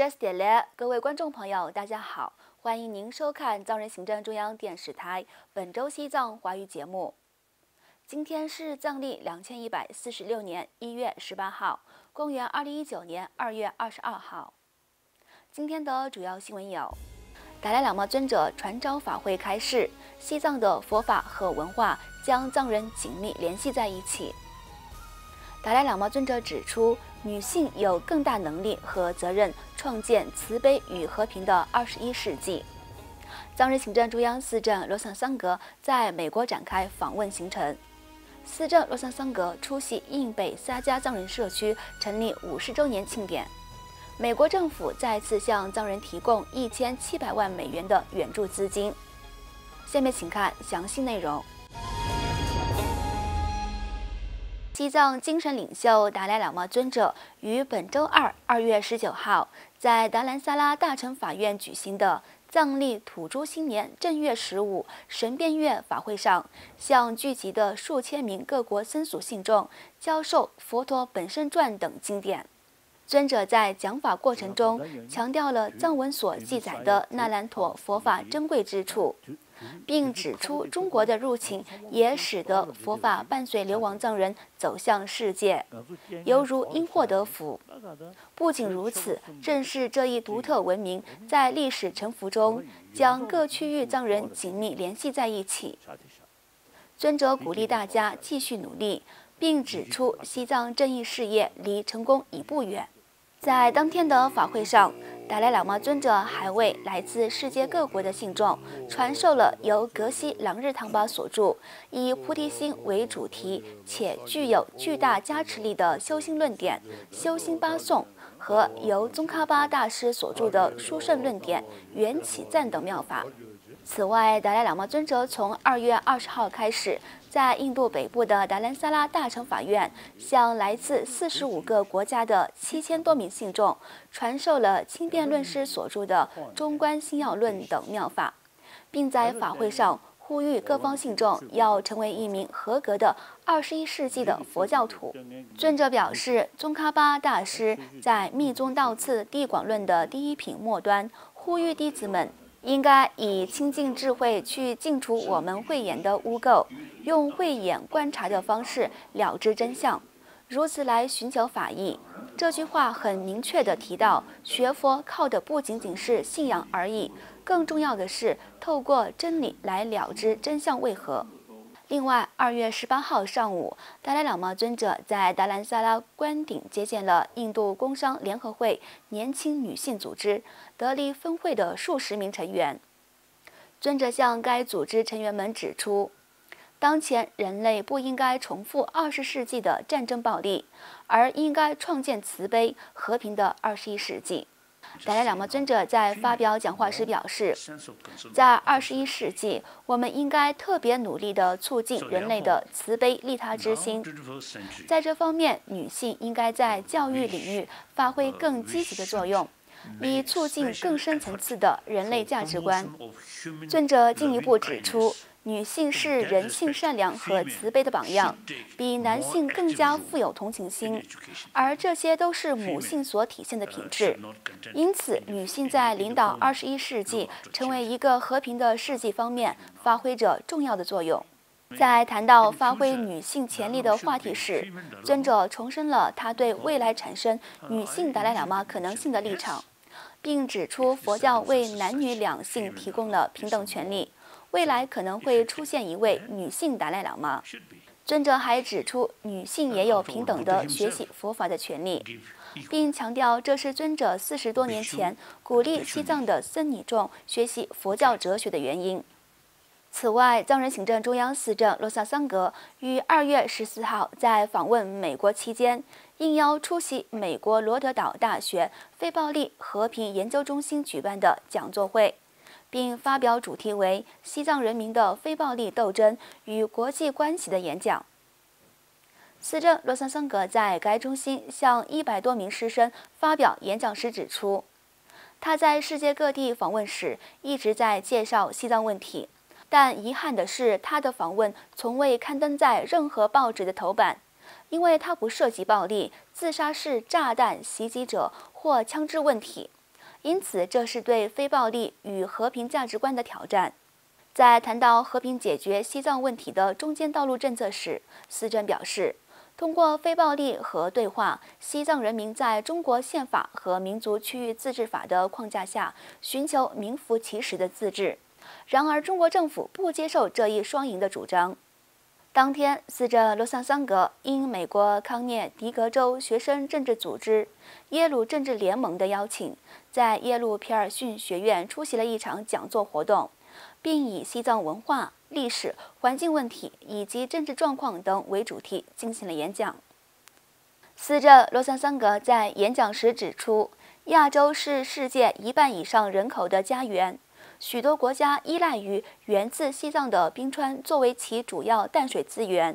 Just 点嘞，各位观众朋友，大家好，欢迎您收看藏人行政中央电视台本周西藏华语节目。今天是藏历2146年1月18号，公元2019年2月22号。今天的主要新闻有：达赖喇嘛尊者传召法会开示，西藏的佛法和文化将藏人紧密联系在一起。达赖喇嘛尊者指出，女性有更大能力和责任创建慈悲与和平的21世纪。藏人行政中央司政罗桑桑格在美国展开访问行程。司政罗桑桑格出席印北撒迦藏人社区成立50周年庆典。美国政府再次向藏人提供1700万美元的援助资金。下面请看详细内容。西藏精神领袖达赖喇嘛尊者于本周二2月19号在达兰萨拉大乘法院举行的藏历土猪新年正月15神变月法会上，向聚集的数千名各国僧俗信众教授《佛陀本生传》等经典。尊者在讲法过程中强调了藏文所记载的那兰陀佛法珍贵之处，并指出中国的入侵也使得佛法伴随流亡藏人走向世界，犹如因祸得福。不仅如此，正是这一独特文明在历史沉浮中将各区域藏人紧密联系在一起。尊者鼓励大家继续努力，并指出西藏正义事业离成功已不远。在当天的法会上，达赖喇嘛尊者还为来自世界各国的信众传授了由格西朗日唐巴所著、以菩提心为主题且具有巨大加持力的修心论点《修心八颂》和由宗喀巴大师所著的殊胜论点《缘起赞》等妙法。此外，达赖喇嘛尊者从2月20号开始，在印度北部的达兰萨拉大乘法院，向来自45个国家的7000多名信众传授了轻便论师所著的《中观心要论》等妙法，并在法会上呼吁各方信众要成为一名合格的21世纪的佛教徒。尊者表示，宗喀巴大师在《密宗道次地广论》的第1品末端呼吁弟子们应该以清净智慧去净除我们慧眼的污垢，用慧眼观察的方式了知真相，如此来寻求法义。这句话很明确地提到，学佛靠的不仅仅是信仰而已，更重要的是透过真理来了知真相为何。另外，2月18号上午，达赖喇嘛尊者在达兰萨拉官邸接见了印度工商联合会年轻女性组织德利分会的数十名成员。尊者向该组织成员们指出，当前人类不应该重复20世纪的战争暴力，而应该创建慈悲和平的21世纪。达赖喇嘛尊者在发表讲话时表示，在21世纪，我们应该特别努力地促进人类的慈悲利他之心。在这方面，女性应该在教育领域发挥更积极的作用，以促进更深层次的人类价值观。尊者进一步指出，女性是人性善良和慈悲的榜样，比男性更加富有同情心，而这些都是母性所体现的品质。因此，女性在领导21世纪成为一个和平的世纪方面发挥着重要的作用。在谈到发挥女性潜力的话题时，尊者重申了他对未来产生女性达赖喇嘛可能性的立场，并指出佛教为男女两性提供了平等权利，未来可能会出现一位女性达赖喇嘛。尊者还指出，女性也有平等的学习佛法的权利，并强调这是尊者40多年前鼓励西藏的僧尼众学习佛教哲学的原因。此外，藏人行政中央司政罗萨桑格于2月14号在访问美国期间，应邀出席美国罗德岛大学非暴力和平研究中心举办的讲座会，并发表主题为“西藏人民的非暴力斗争与国际关系”的演讲。司政罗桑桑格在该中心向100多名师生发表演讲时指出，他在世界各地访问时一直在介绍西藏问题，但遗憾的是，他的访问从未刊登在任何报纸的头版，因为它不涉及暴力、自杀式炸弹袭击者或枪支问题。因此这是对非暴力与和平价值观的挑战。在谈到和平解决西藏问题的中间道路政策时，司政表示，通过非暴力和对话，西藏人民在中国宪法和民族区域自治法的框架下，寻求名副其实的自治。然而，中国政府不接受这一双赢的主张。当天，司政罗桑桑格应美国康涅狄格州学生政治组织耶鲁政治联盟的邀请，在耶鲁皮尔逊学院出席了一场讲座活动，并以西藏文化、历史、环境问题以及政治状况等为主题进行了演讲。司政罗桑桑格在演讲时指出，亚洲是世界1半以上人口的家园。许多国家依赖于源自西藏的冰川作为其主要淡水资源，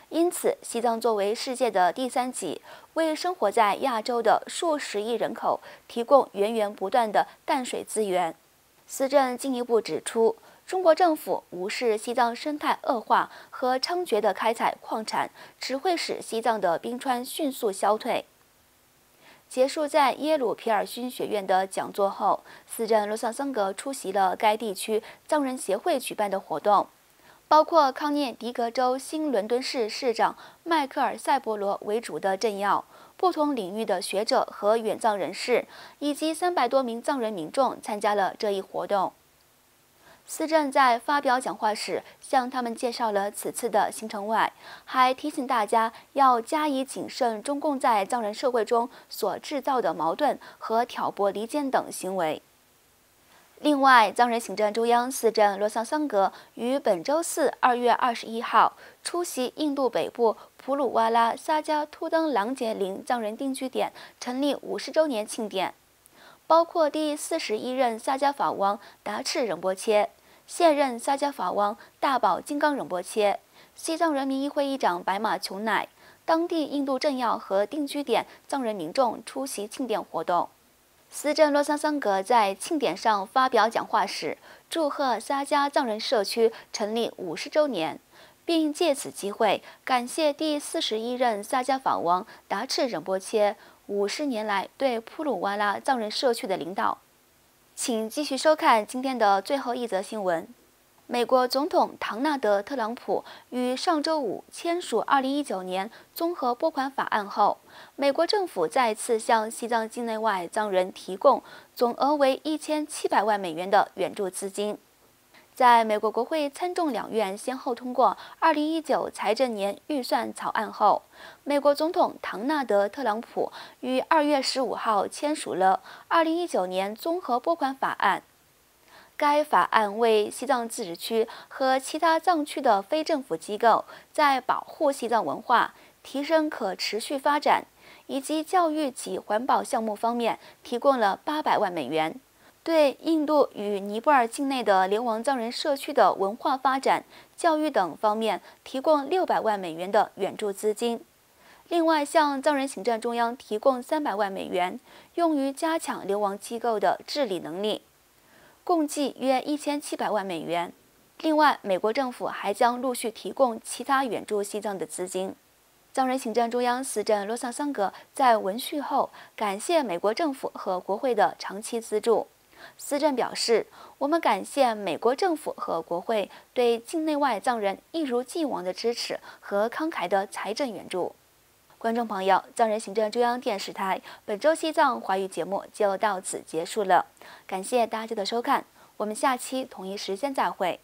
因此，西藏作为世界的第3极，为生活在亚洲的数十亿人口提供源源不断的淡水资源。司政进一步指出，中国政府无视西藏生态恶化和猖獗的开采矿产，只会使西藏的冰川迅速消退。结束在耶鲁皮尔逊学院的讲座后，司政罗桑桑格出席了该地区藏人协会举办的活动，包括康涅狄格州新伦敦市市长迈克尔·塞博罗为主的政要、不同领域的学者和远藏人士，以及300多名藏人民众参加了这一活动。司政在发表讲话时，向他们介绍了此次的行程外，还提醒大家要加以谨慎中共在藏人社会中所制造的矛盾和挑拨离间等行为。另外，藏人行政中央司政罗桑桑格于本周四2月21号出席印度北部普鲁瓦拉萨迦突登朗杰林藏人定居点成立50周年庆典，包括第41任萨迦法王达赤仁波切、现任萨迦法王大宝金刚仁波切、西藏人民议会议长白马琼乃、当地印度政要和定居点藏人民众出席庆典活动。司政罗桑桑格在庆典上发表讲话时，祝贺萨迦藏人社区成立50周年，并借此机会感谢第41任萨迦法王达赤仁波切50年来对普鲁瓦拉藏人社区的领导。请继续收看今天的最后一则新闻。美国总统唐纳德·特朗普于上周五签署2019年综合拨款法案后，美国政府再次向西藏境内外藏人提供总额为1700万美元的援助资金。在美国国会参众两院先后通过2019财政年预算草案后，美国总统唐纳德·特朗普于2月15号签署了2019年综合拨款法案。该法案为西藏自治区和其他藏区的非政府机构在保护西藏文化、提升可持续发展以及教育及环保项目方面提供了800万美元。对印度与尼泊尔境内的流亡藏人社区的文化发展、教育等方面提供600万美元的援助资金。另外，向藏人行政中央提供300万美元，用于加强流亡机构的治理能力，共计约1700万美元。另外，美国政府还将陆续提供其他援助西藏的资金。藏人行政中央司政罗桑桑格在闻讯后感谢美国政府和国会的长期资助。司政表示，我们感谢美国政府和国会对境内外藏人一如既往的支持和慷慨的财政援助。观众朋友，藏人行政中央电视台本周西藏华语节目就到此结束了，感谢大家的收看，我们下期同一时间再会。